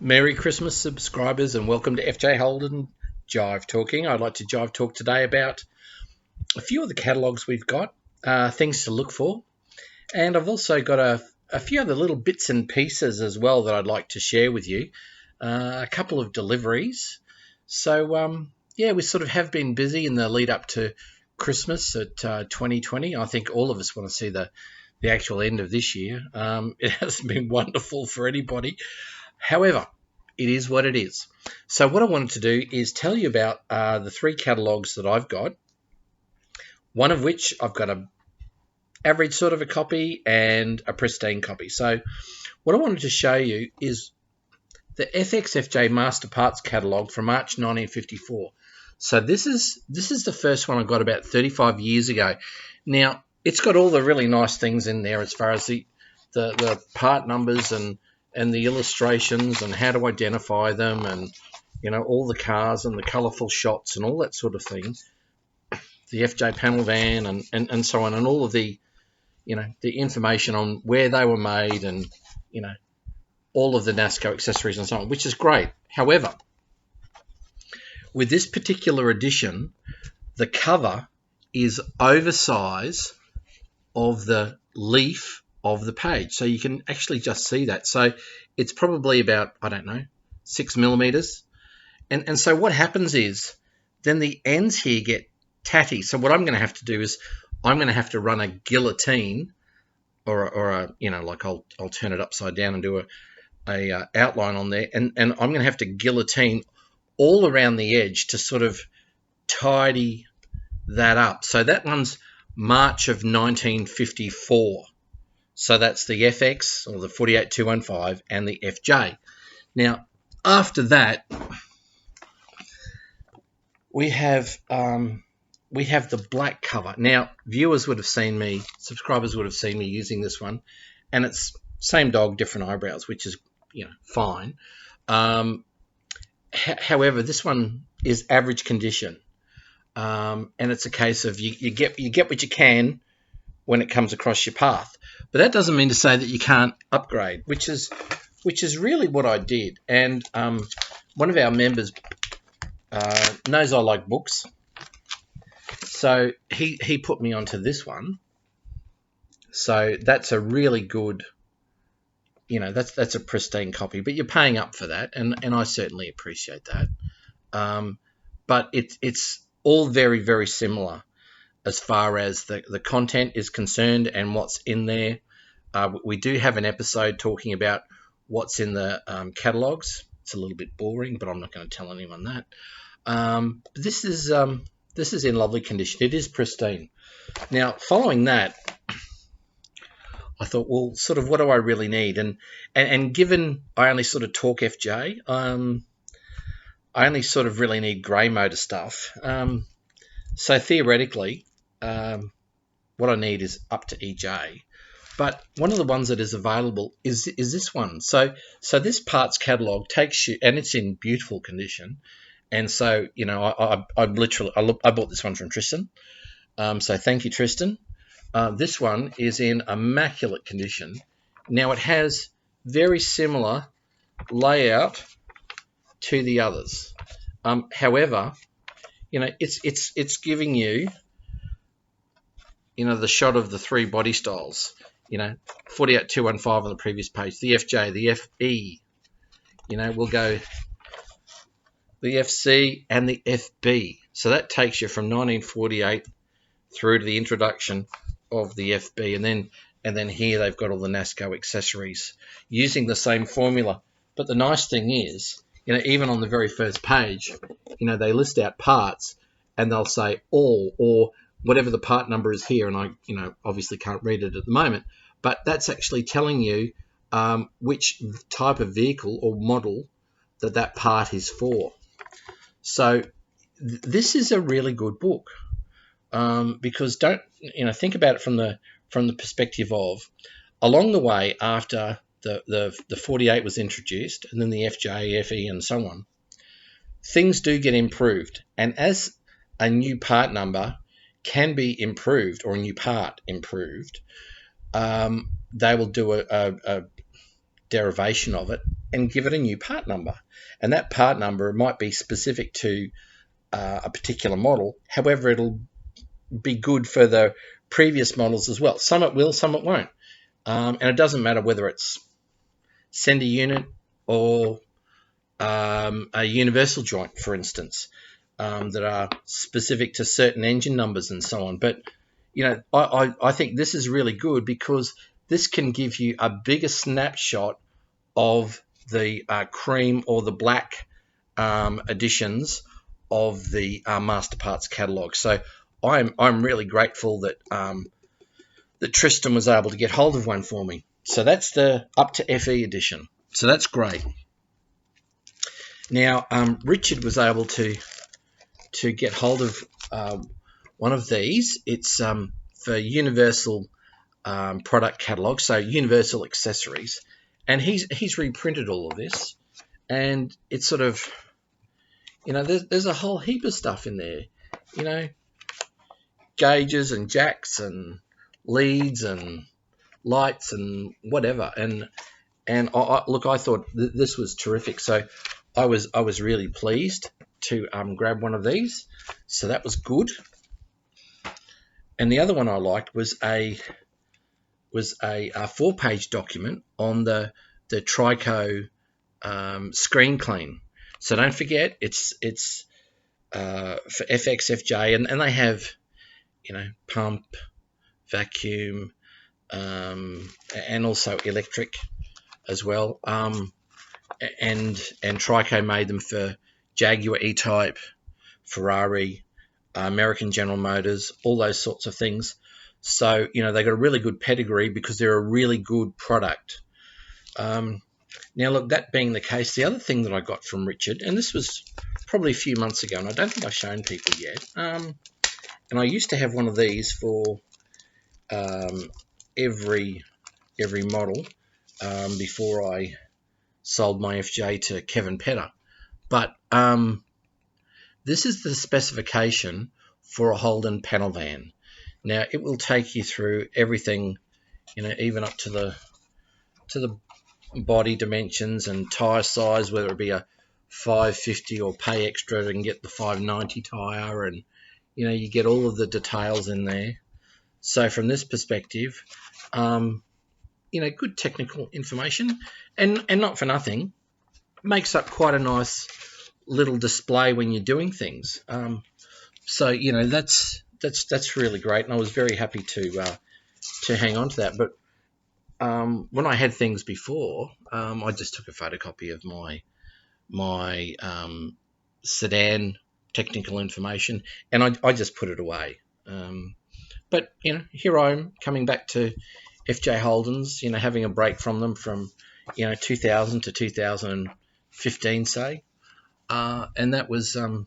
Merry Christmas, subscribers, and welcome to FJ Holden Jive Talking. I'd like to Jive talk today about a few of the catalogues we've got, things to look for, and I've also got a few other little bits and pieces as well that I'd like to share with you. A couple of deliveries. So, we sort of have been busy in the lead up to Christmas at 2020. I think all of us want to see the actual end of this year. It hasn't been wonderful for anybody. However, it is what it is. So what I wanted to do is tell you about the three catalogues that I've got, one of which I've got a average sort of a copy and a pristine copy. So what I wanted to show you is the FXFJ Master Parts catalogue from March 1954. So this is the first one I got about 35 years ago. Now, it's got all the really nice things in there as far as the part numbers and the illustrations and how to identify them, and all the cars and the colourful shots and all that sort of thing, the FJ panel van and so on, and all of the the information on where they were made, and all of the NASCAR accessories and so on, which is great. However, with this particular edition, the cover is oversize of the leaf of the page, so you can actually just see that. So it's probably about, I don't know, 6 millimeters, and so what happens is then the ends here get tatty. So what I'm going to have to do is I'm going to have to run a guillotine, or a like I'll turn it upside down and do a outline on there, and I'm going to have to guillotine all around the edge to sort of tidy that up. So that one's March of 1954. So that's the FX, or the 48215, and the FJ. Now, after that, we have the black cover. Now, viewers would have seen me, subscribers would have seen me using this one, and it's same dog, different eyebrows, which is fine. However, this one is average condition, and it's a case of you get what you can when it comes across your path. But that doesn't mean to say that you can't upgrade, which is really what I did. And one of our members knows I like books, so he put me onto this one. So that's a really good, that's a pristine copy, but you're paying up for that, and I certainly appreciate that. But it's all very, very similar as far as the content is concerned and what's in there. We do have an episode talking about what's in the catalogues. It's a little bit boring, but I'm not going to tell anyone that. This is in lovely condition. It is pristine. Now, following that, I thought, well, sort of, what do I really need? And given I only sort of talk FJ, I only sort of really need grey motor stuff. So theoretically, what I need is up to EJ. But one of the ones that is available is this one. So this parts catalogue takes you, and it's in beautiful condition. And so, I bought this one from Tristan. So thank you, Tristan. This one is in immaculate condition. Now, it has very similar layout to the others. However, it's giving you, the shot of the three body styles, 48215 on the previous page, the FJ, the FE, we'll go the FC and the FB. So that takes you from 1948 through to the introduction of the FB, and then here they've got all the NASCAR accessories using the same formula. But the nice thing is, even on the very first page, they list out parts, and they'll say all, or whatever the part number is here, and I obviously can't read it at the moment, but that's actually telling you which type of vehicle or model that part is for. So this is a really good book, because think about it from the perspective of, along the way after the 48 was introduced, and then the FJ, FE, and so on, things do get improved, and as a new part number can be improved, or a new part improved, they will do a derivation of it and give it a new part number. And that part number might be specific to a particular model. However, it'll be good for the previous models as well. Some it will, some it won't. And it doesn't matter whether it's sender unit or a universal joint, for instance, that are specific to certain engine numbers and so on. But, you know, I think this is really good because this can give you a bigger snapshot of the cream or the black editions of the Master Parts catalogue. So I'm really grateful that that Tristan was able to get hold of one for me. So that's the up to FE edition. So that's great. Now Richard was able to get hold of one of these. It's for Universal product catalogue, so Universal accessories, and he's reprinted all of this, and it's sort of, you know, there's a whole heap of stuff in there, you know, gauges and jacks and leads and lights and whatever, and look, I thought this was terrific, so I was really pleased to grab one of these, so that was good. And the other one I liked was a 4-page document on the Trico screen clean. So don't forget, it's for FX, FJ, and they have, you know, pump, vacuum, and also electric as well. And Trico made them for Jaguar E-Type, Ferrari, American General Motors, all those sorts of things. So, you know, they got a really good pedigree because they're a really good product. Now, look, that being the case, the other thing that I got from Richard, and this was probably a few months ago, and I don't think I've shown people yet, and I used to have one of these for every model before I sold my FJ to Kevin Petter. But this is the specification for a Holden panel van. Now, it will take you through everything, you know, even up to the body dimensions and tyre size, whether it be a 550 or pay extra and get the 590 tyre, and, you know, you get all of the details in there. So from this perspective, you know, good technical information, and not for nothing, makes up quite a nice little display when you're doing things. So, you know, that's really great, and I was very happy to hang on to that. But when I had things before, I just took a photocopy of my sedan technical information, and I just put it away. But, you know, here I am coming back to FJ Holdens, you know, having a break from them from, you know, 2000 to 2015, say. And that was, you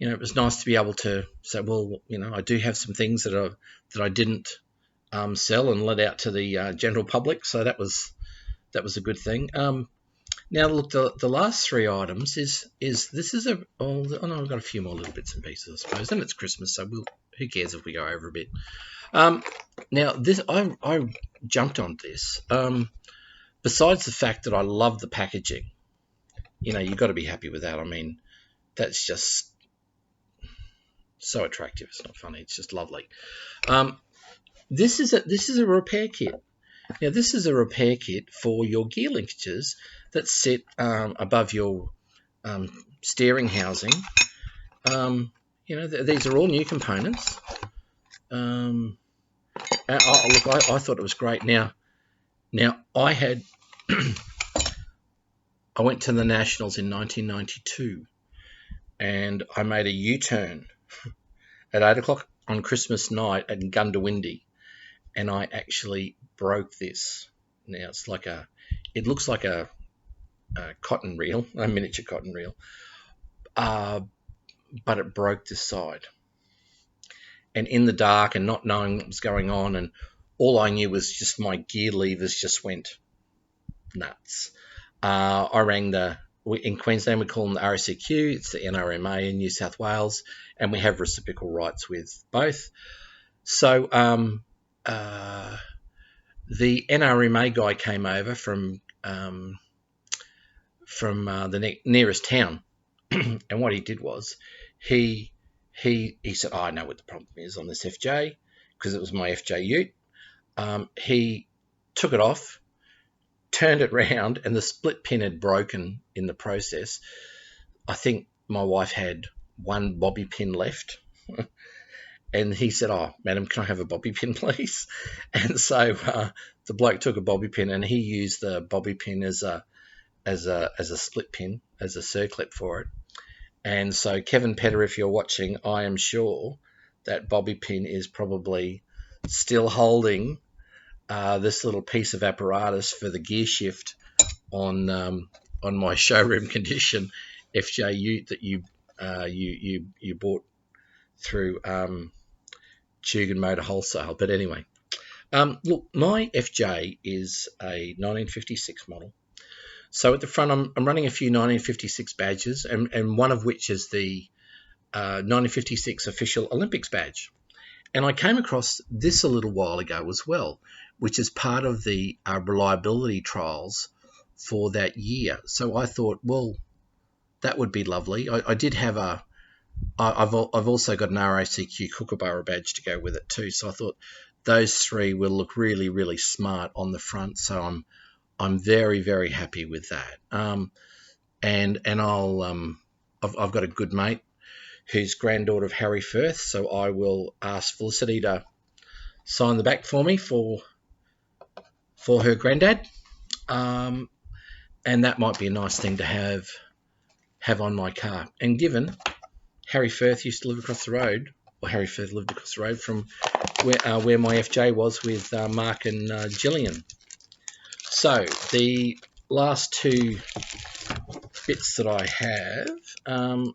know, it was nice to be able to say, well, you know, I do have some things that I didn't sell and let out to the general public, so that was a good thing. Now, look, the last three items is this is no, I've got a few more little bits and pieces, I suppose, and it's Christmas, so who cares if we go over a bit. Now, this I jumped on this. Besides the fact that I love the packaging, you know, you've got to be happy with that. I mean, that's just so attractive. It's not funny. It's just lovely. This is a repair kit. Now, this is a repair kit for your gear linkages that sit above your steering housing. You know, these are all new components. Look, I thought it was great. Now I had I went to the Nationals in 1992, and I made a U-turn at 8 o'clock on Christmas night at Gundawindi, and I actually broke this. Now it looks like a cotton reel, a miniature cotton reel, but it broke this side. And in the dark and not knowing what was going on, and all I knew was just my gear levers just went nuts. I rang in Queensland we call them the RSEQ, it's the NRMA in New South Wales, and we have reciprocal rights with both. So the NRMA guy came over from the nearest town. And what he did was he said, oh, I know what the problem is on this FJ, because it was my FJ Ute. He took it off, turned it round, and the split pin had broken in the process. I think my wife had one bobby pin left. And he said, oh, madam, can I have a bobby pin, please? And so the bloke took a bobby pin, and he used the bobby pin as a split pin, as a circlip for it. And so, Kevin Petter, if you're watching, I am sure that bobby pin is probably still holding this little piece of apparatus for the gear shift on my showroom condition FJ Ute that you bought through Tugan Motor Wholesale. But anyway, look, my FJ is a 1956 model. So at the front, I'm running a few 1956 badges, and one of which is the 1956 official Olympics badge. And I came across this a little while ago as well, which is part of the reliability trials for that year. So I thought, well, that would be lovely. I did have I've also got an RACQ Kookaburra badge to go with it too. So I thought those three will look really, really smart on the front. So I'm very, very happy with that. And I've got a good mate who's granddaughter of Harry Firth, so I will ask Felicity to sign the back for me for her granddad. And that might be a nice thing to have on my car. And given Harry Firth used to live across the road, or Harry Firth lived across the road from where my FJ was with Mark and Gillian. So the last two bits that I have,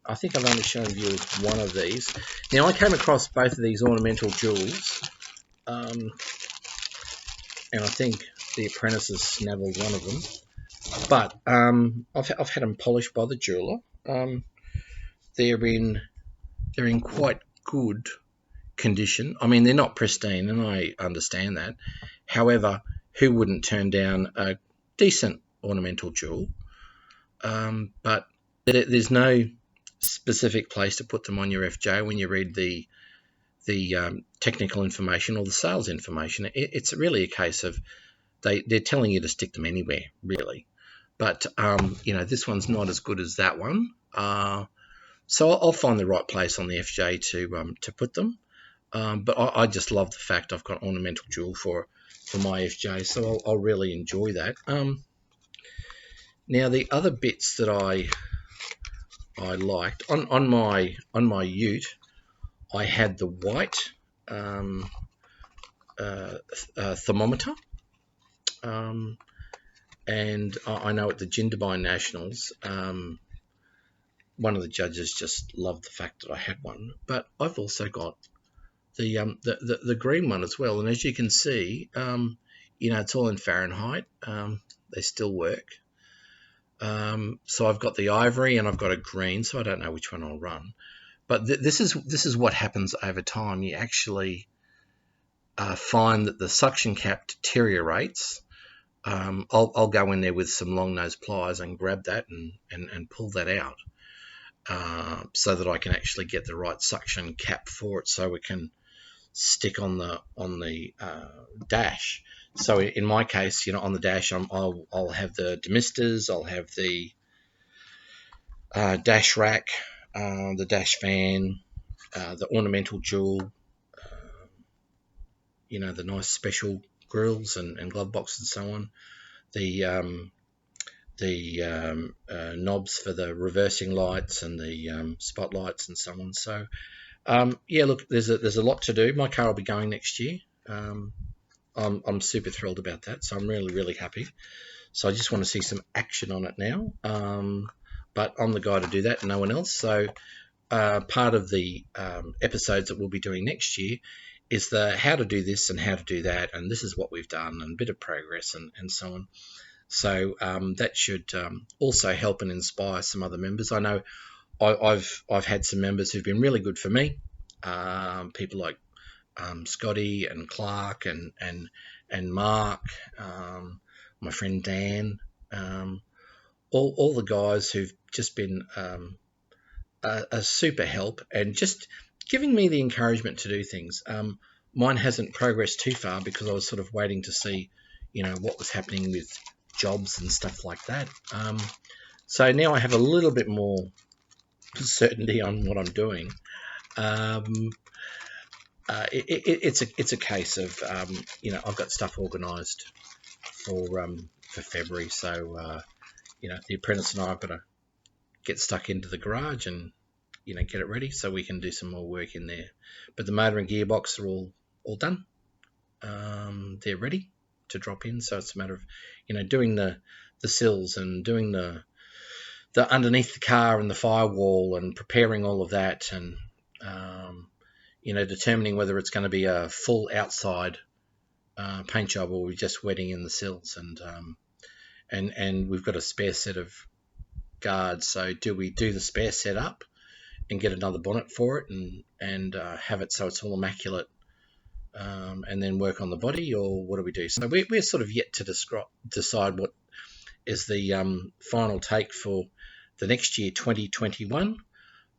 I think I've only shown you one of these. Now, I came across both of these ornamental jewels, and I think the apprentice has snavelled one of them. But I've had them polished by the jeweller. They're in quite good condition. I mean, they're not pristine, and I understand that. However, who wouldn't turn down a decent ornamental jewel? But there's no specific place to put them on your FJ when you read the technical information or the sales information. It's really a case of they're telling you to stick them anywhere, really. But this one's not as good as that one. So I'll find the right place on the FJ to put them. But I just love the fact I've got ornamental jewel for my FJ, so I'll really enjoy that. Now the other bits that I liked on my Ute, I had the white thermometer, and I know at the Jindabyne Nationals, one of the judges just loved the fact that I had one. But I've also got the green one as well, and as you can see, it's all in Fahrenheit. They still work. So I've got the ivory and I've got a green, so I don't know which one I'll run. But this is what happens over time. You actually find that the suction cap deteriorates. I'll go in there with some long nose pliers and grab that and pull that out, so that I can actually get the right suction cap for it, so it can stick on the dash. So in my case, on the dash, I'll have the demisters, I'll have the dash rack, the dash fan, the ornamental jewel, the nice special grills and glove box and so on, the knobs for the reversing lights and the spotlights and so on. So yeah, look, there's a lot to do. My car will be going next year. I'm super thrilled about that, so I'm really, really happy. So I just want to see some action on it now, but I'm the guy to do that, no one else. So part of the episodes that we'll be doing next year is the how to do this and how to do that, and this is what we've done, and a bit of progress and so on. So that should also help and inspire some other members. I know I've had some members who've been really good for me, people like Scotty and Clark and Mark, my friend Dan, All the guys who've just been a super help and just giving me the encouragement to do things. Mine hasn't progressed too far because I was sort of waiting to see, what was happening with jobs and stuff like that. So now I have a little bit more certainty on what I'm doing. It's a case of I've got stuff organised for February, so the apprentice and I have got to get stuck into the garage and get it ready so we can do some more work in there. But the motor and gearbox are all done. They're ready to drop in, so it's a matter of doing the sills and doing the underneath the car and the firewall and preparing all of that, and determining whether it's going to be a full outside paint job or we're just wetting in the sills, and we've got a spare set of guards. So do we do the spare set up and get another bonnet for it and have it so it's all immaculate, and then work on the body, or what do we do? So we're sort of yet to decide what is the final take for the next year, 2021.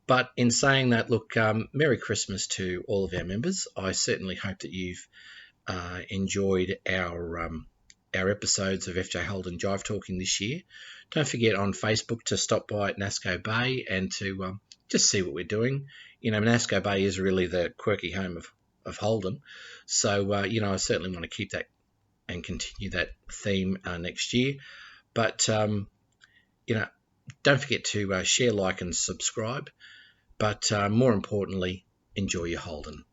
But in saying that, look, Merry Christmas to all of our members. I certainly hope that you've enjoyed our episodes of FJ Holden Jive Talking this year. Don't forget on Facebook to stop by at Nasco Bay and to just see what we're doing. Nasco Bay is really the quirky home of Holden. So, I certainly want to keep that and continue that theme next year. But, don't forget to share, like, and subscribe. But more importantly, enjoy your Holden.